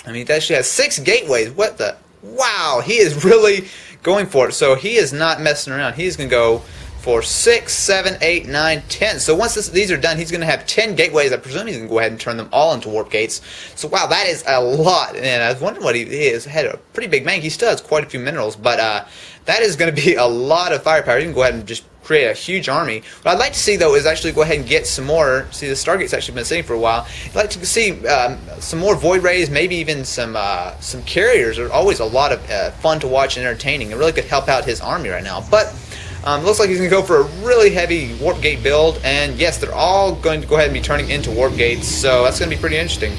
I mean, he actually has 6 gateways. What the? Wow, he is really going for it. So he is not messing around. He's going to go for 6, 7, 8, 9, 10. So once these are done, he's going to have 10 gateways. I presume he's going to go ahead and turn them all into warp gates. So wow, that is a lot. And I was wondering what he is. Had a pretty big bank. He still has quite a few minerals, but that is going to be a lot of firepower. He can go ahead and just create a huge army. What I'd like to see, though, is actually go ahead and get some more. See, the Stargate's actually been sitting for a while. I'd like to see some more Void Rays, maybe even some carriers. Are always a lot of fun to watch and entertaining. It really could help out his army right now. But looks like he's going to go for a really heavy Warp Gate build. And yes, they're all going to go ahead and be turning into Warp Gates. So that's going to be pretty interesting.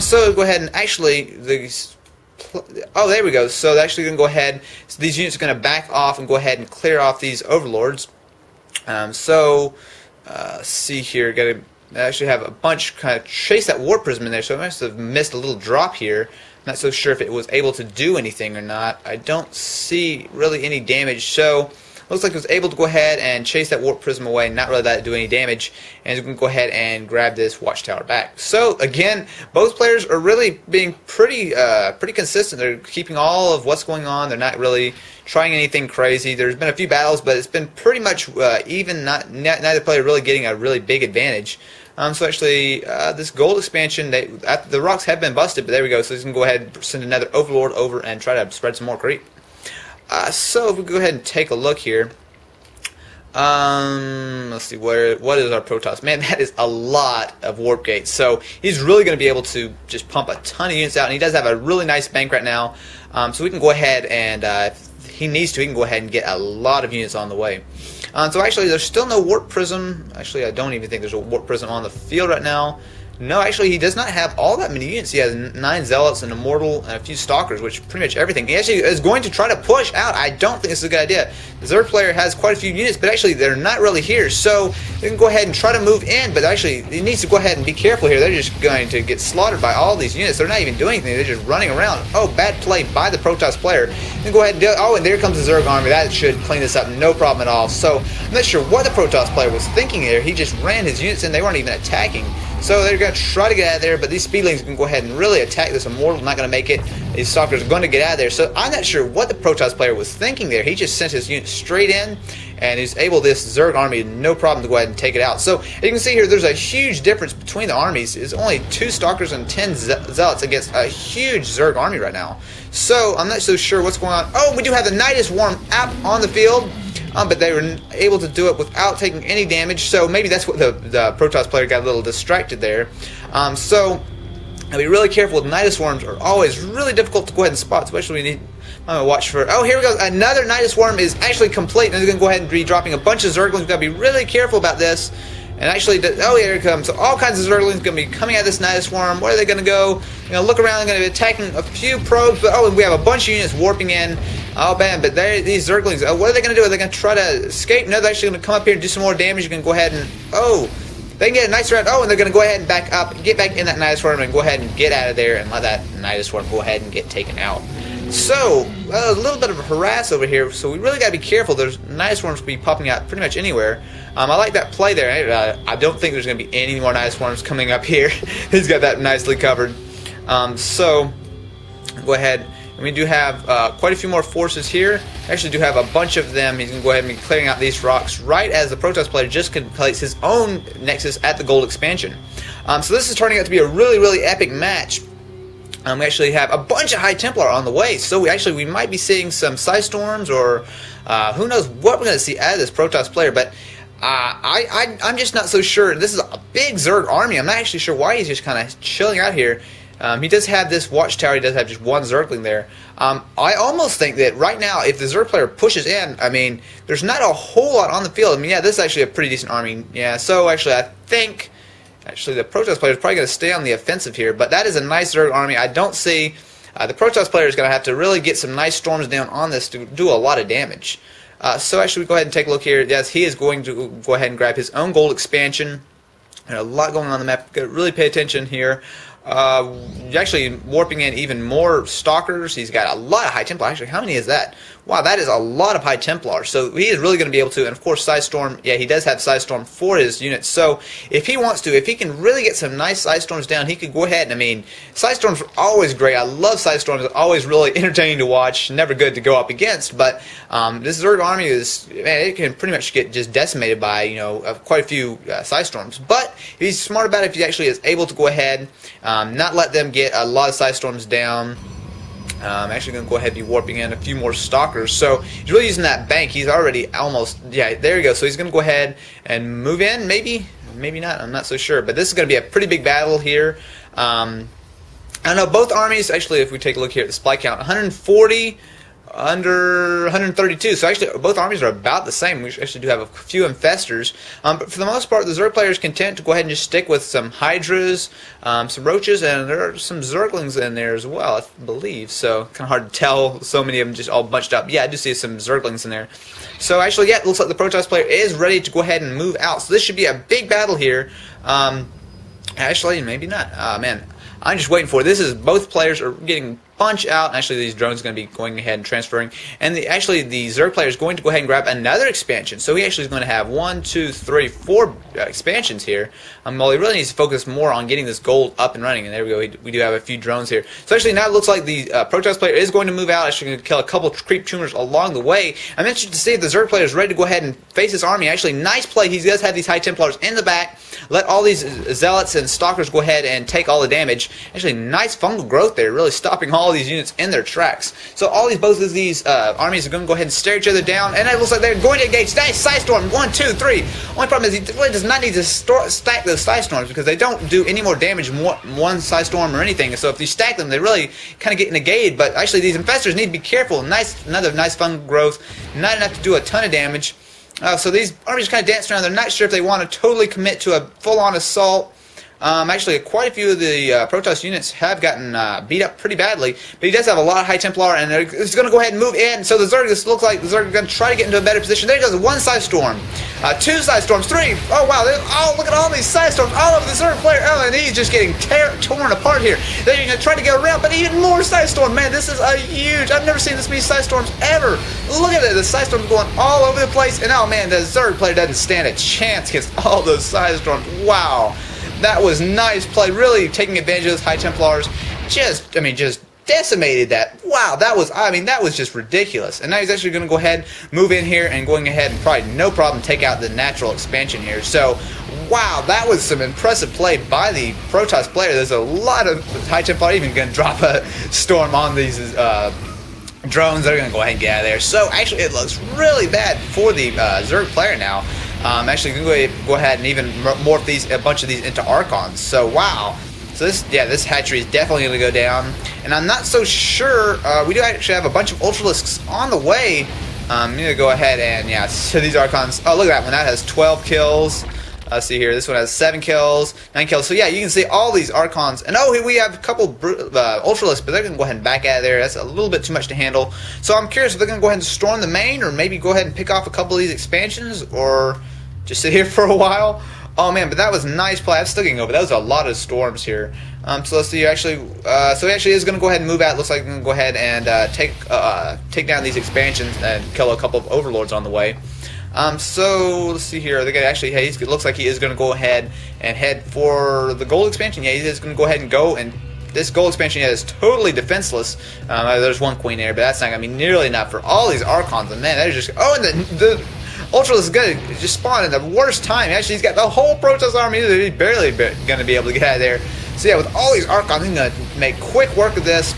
So go ahead and actually... Oh, there we go. So they're actually going to go ahead. So these units are going to back off and go ahead and clear off these overlords. See here. Got to actually have a bunch kind of chase that warp prism in there. So I must have missed a little drop here. Not so sure if it was able to do anything or not. I don't see really any damage. So looks like it was able to go ahead and chase that warp prism away, not really let it do any damage, and it's going to go ahead and grab this watchtower back. So again, both players are really being pretty consistent. They're keeping all of what's going on. They're not really trying anything crazy. There's been a few battles, but it's been pretty much even. Neither player really getting a really big advantage. So actually, this gold expansion, the rocks have been busted, but there we go. So he's going to go ahead and send another overlord over and try to spread some more creep. So if we go ahead and take a look here, let's see, what is our Protoss? Man, that is a lot of warp gates. So he's really going to be able to just pump a ton of units out, and he does have a really nice bank right now. So we can go ahead and, if he needs to, he can go ahead and get a lot of units on the way. So actually, there's still no warp prism. Actually, I don't even think there's a warp prism on the field right now. No, actually, he does not have all that many units. He has 9 Zealots, an Immortal, and a few Stalkers, which pretty much everything. He actually is going to try to push out. I don't think this is a good idea. The Zerg player has quite a few units, but actually they're not really here. So they can go ahead and try to move in, but actually he needs to go ahead and be careful here. They're just going to get slaughtered by all these units. They're not even doing anything. They're just running around. Oh, bad play by the Protoss player. Then go ahead and do it. Oh, and there comes the Zerg army. That should clean this up. No problem at all. So I'm not sure what the Protoss player was thinking there. He just ran his units in. They weren't even attacking. So they're going to try to get out of there, but these Speedlings can go ahead and really attack this Immortal. Not going to make it. These Stalkers are going to get out of there. So I'm not sure what the Protoss player was thinking there. He just sent his unit straight in, and he's able, this Zerg army, no problem to go ahead and take it out. So you can see here, there's a huge difference between the armies. It's only 2 Stalkers and 10 Zealots against a huge Zerg army right now. So I'm not so sure what's going on. Oh, we do have the Nidus Worm app on the field. But they were able to do it without taking any damage, so maybe that's what the Protoss player got a little distracted there. So be really careful with Nidus Worms. Are always really difficult to go ahead and spot, especially when you need. I'm going to watch for. Oh, here we go. Another Nidus Worm is actually complete, and they're going to go ahead and be dropping a bunch of Zerglings. Got to be really careful about this. And actually, oh, here it comes. So all kinds of Zerglings going to be coming at this Nidus Worm. Where are they going to go? You know, look around. They're going to be attacking a few probes. But, oh, and we have a bunch of units warping in. Oh, man, but these Zerglings, what are they going to do? Are they going to try to escape? No, they're actually going to come up here and do some more damage. You can go ahead and, oh, they can get a nice round. Oh, and they're going to go ahead and back up, get back in that Nidus Worm, and go ahead and get out of there and let that Nidus Worm go ahead and get taken out. So, a little bit of a harass over here, so we really got to be careful. There's Nidus Worms will be popping out pretty much anywhere. I like that play there. I don't think there's going to be any more Nidus Worms coming up here. He's got that nicely covered. So, go ahead. And we do have quite a few more forces here. Actually do have a bunch of them. He's going to go ahead and be clearing out these rocks right as the Protoss player just completes his own Nexus at the gold expansion. So this is turning out to be a really, really epic match. We actually have a bunch of High Templar on the way, so we might be seeing some Psy Storms, or who knows what we're going to see out of this Protoss player, but I'm just not so sure. This is a big Zerg army. I'm not actually sure why he's just kind of chilling out here. He does have this watchtower. He does have just one Zergling there. I almost think that right now, if the Zerg player pushes in, I mean, there's not a whole lot on the field. I mean, yeah, this is actually a pretty decent army. Yeah, so actually, I think... Actually, the Protoss player is probably going to stay on the offensive here, but that is a nice Zerg army. I don't see... the Protoss player is going to have to really get some nice storms down on this to do a lot of damage. So actually, we go ahead and take a look here. Yes, he is going to go ahead and grab his own gold expansion. There's a lot going on the map. Got to really pay attention here. Actually warping in even more Stalkers. He's got a lot of High Templar. Actually, how many is that? Wow, that is a lot of High Templars. So he is really going to be able to, and of course Psystorm, yeah, he does have Psystorm for his units. So if he wants to, if he can really get some nice Psystorms down, he could go ahead and, I mean, Psystorms are always great. I love Psystorms. It's always really entertaining to watch. Never good to go up against, but this Zerg army is, man, it can pretty much get just decimated by, you know, quite a few Psystorms. But he's smart about it if he actually is able to go ahead, not let them get a lot of Psystorms down. I'm actually going to go ahead and be warping in a few more Stalkers. So he's really using that bank. He's already almost, yeah, there you go. So he's going to go ahead and move in, maybe not. I'm not so sure. But this is going to be a pretty big battle here. I know both armies, actually, if we take a look here at the supply count, 140 under 132, so actually both armies are about the same. We actually do have a few infestors, but for the most part the Zerg player is content to go ahead and just stick with some Hydras, some Roaches, and there are some Zerglings in there as well, I believe, so kind of hard to tell, so many of them just all bunched up. Yeah, I do see some Zerglings in there. So actually, yeah, it looks like the Protoss player is ready to go ahead and move out, so this should be a big battle here. Actually, maybe not. Man, I'm just waiting for it. This is, both players are getting bunch out, and actually these drones are going to be going ahead and transferring, and actually the Zerg player is going to go ahead and grab another expansion, so he actually is going to have 1, 2, 3, 4 expansions here. Well, he really needs to focus more on getting this gold up and running, and there we go, we do have a few drones here. So actually now it looks like the Protoss player is going to move out, actually going to kill a couple creep tumors along the way. I'm interested to see if the Zerg player is ready to go ahead and face this army. Actually, nice play, he does have these High Templars in the back, let all these Zealots and Stalkers go ahead and take all the damage. Actually, nice fungal growth there, really stopping all these units in their tracks. So both of these armies are going to go ahead and stare each other down, and it looks like they're going to engage. Nice Psystorm, 1, 2, 3. Only problem is he really does not need to stack those Psystorms because they don't do any more damage than one Psystorm or anything. So if you stack them, they really kind of get negated. But actually, these infestors need to be careful. Another nice fungal growth, not enough to do a ton of damage. So these armies kind of dance around. They're not sure if they want to totally commit to a full-on assault. Actually, quite a few of the Protoss units have gotten beat up pretty badly, but he does have a lot of High Templar, and he's going to go ahead and move in. So the Zerg, this looks like the Zerg are going to try to get into a better position. There goes 1 Psystorm, 2 Psystorms, 3. Oh wow! Oh, look at all these Psystorms all over the Zerg player. Oh, and he's just getting torn apart here. They're going to try to get around, but even more Psystorm. Man, this is a huge. I've never seen this many Psystorms ever. Look at it. The Psystorms going all over the place, and oh man, the Zerg player doesn't stand a chance against all those Psystorms. Wow. That was nice play, really taking advantage of those High Templars. Just decimated that. Wow, that was just ridiculous. And now he's actually going to go ahead, move in here, and going ahead and probably no problem take out the natural expansion here. So, wow, that was some impressive play by the Protoss player. There's a lot of High Templar even going to drop a storm on these drones. They're going to go ahead and get out of there. So, actually, it looks really bad for the Zerg player now. Actually, going to go ahead and even morph a bunch of these into Archons. So wow, so this hatchery is definitely going to go down. And I'm not so sure. We do actually have a bunch of Ultralisks on the way. I'm going to go ahead and yeah. So these Archons. Oh, look at that one. That has 12 kills. Let's see here. This one has 7 kills, 9 kills. So yeah, you can see all these Archons. And oh, here we have a couple Ultralisks, but they're going to go ahead and back out of there. That's a little bit too much to handle. So I'm curious if they're going to go ahead and storm the main, or maybe go ahead and pick off a couple of these expansions, or just sit here for a while. Oh man, but that was a nice play. I'm still getting over. That was a lot of storms here. So let's see. Actually, so he actually is going to go ahead and move out. Looks like he's going to go ahead and take down these expansions and kill a couple of overlords on the way. So let's see here. They're gonna actually. Hey, it looks like he is going to go ahead and head for the gold expansion. Yeah, he is going to go ahead and go. And this gold expansion is totally defenseless. There's 1 queen there, but that's not going to be nearly enough for all these Archons. And man, that is just. Oh, and the Ultralisks is going to just spawn at the worst time. Actually, he's got the whole Protoss army. He's barely going to be able to get out of there. So yeah, with all these Archons, he's going to make quick work of this.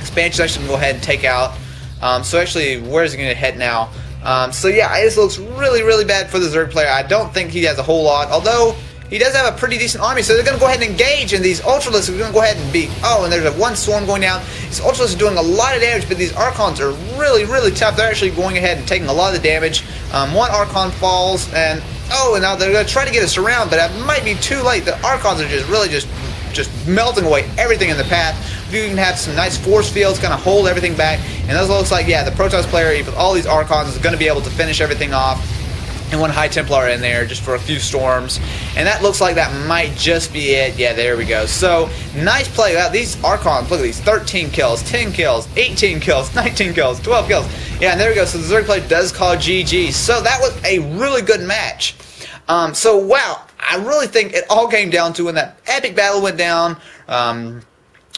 Expansion actually going to go ahead and take out. So actually, where is he going to head now? So yeah, this looks really, really bad for the Zerg player. I don't think he has a whole lot, although he does have a pretty decent army, so they're going to go ahead and engage, and these Ultralisks are going to go ahead and beat. Oh, and there's a 1 swarm going down. These Ultralisks are doing a lot of damage, but these Archons are really, really tough. They're actually going ahead and taking a lot of the damage. 1 Archon falls, and oh, and now they're going to try to get us around, but it might be too late. The Archons are just really just melting away everything in the path. You can have some nice force fields, kind of hold everything back, and those looks like, yeah, the Protoss player with all these Archons is going to be able to finish everything off. and 1 High Templar in there just for a few storms, and that looks like that might just be it. Yeah, there we go. So nice play. These Archons, look at these, 13 kills, 10 kills, 18 kills, 19 kills, 12 kills. Yeah, and there we go. So the Zerg player does call GG. So that was a really good match. So wow, I really think it all came down to when that epic battle went down.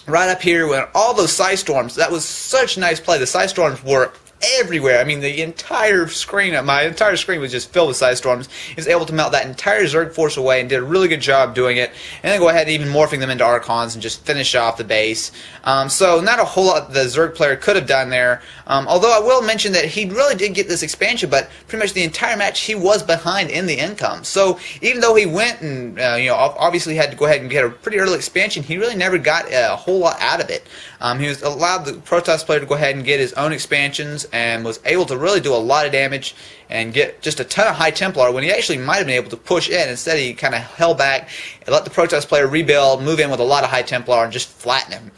Right up here when all those Psy Storms, that was such nice play. The Psy Storms were everywhere. I mean, the entire screen, my entire screen was just filled with Psy Storms. He was able to melt that entire Zerg force away and did a really good job doing it. And then go ahead and even morphing them into Archons and just finish off the base. So not a whole lot the Zerg player could have done there. Although I will mention that he really did get this expansion, but pretty much the entire match he was behind in the income. So even though he went and obviously had to go ahead and get a pretty early expansion, he really never got a whole lot out of it. He was allowed the Protoss player to go ahead and get his own expansions and was able to really do a lot of damage and get just a ton of High Templar when he actually might have been able to push in. Instead, he kind of held back and let the Protoss player rebuild, move in with a lot of High Templar, and just flatten him.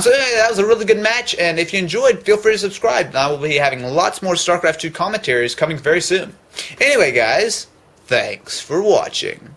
So anyway, that was a really good match, and if you enjoyed, feel free to subscribe. I will be having lots more StarCraft 2 commentaries coming very soon. Anyway, guys, thanks for watching.